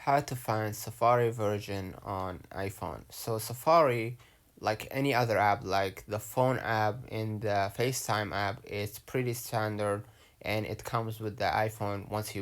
How to find Safari version on iPhone. So Safari, like any other app, like the phone app and the FaceTime app, it's pretty standard and it comes with the iPhone once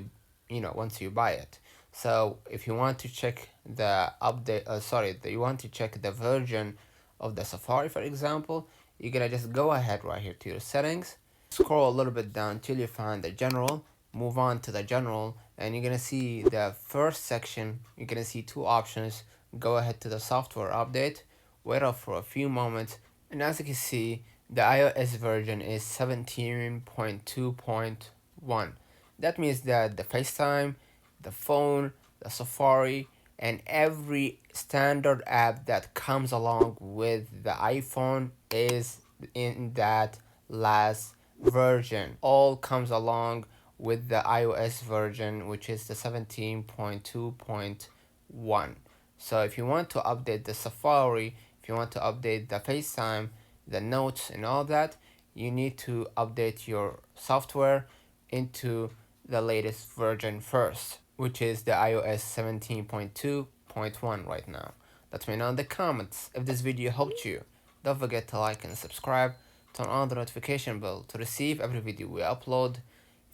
you buy it. So if you want to check the update, you want to check the version of the Safari, for example, you're gonna just go ahead right here to your settings, scroll a little bit down till you find the general, move on to the general, and you're gonna see the first section. You're gonna see two options. Go ahead to the software update, wait up for a few moments, and as you can see, the iOS version is 17.2.1. That means that the FaceTime, the phone, the Safari, and every standard app that comes along with the iPhone is in that last version. All comes along with the iOS version, which is the 17.2.1. So if you want to update the Safari, if you want to update the FaceTime, the notes and all that, you need to update your software into the latest version first, which is the iOS 17.2.1 right now. Let me know in the comments if this video helped you. Don't forget to like and subscribe, turn on the notification bell to receive every video we upload.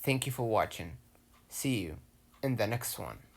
Thank you for watching. See you in the next one.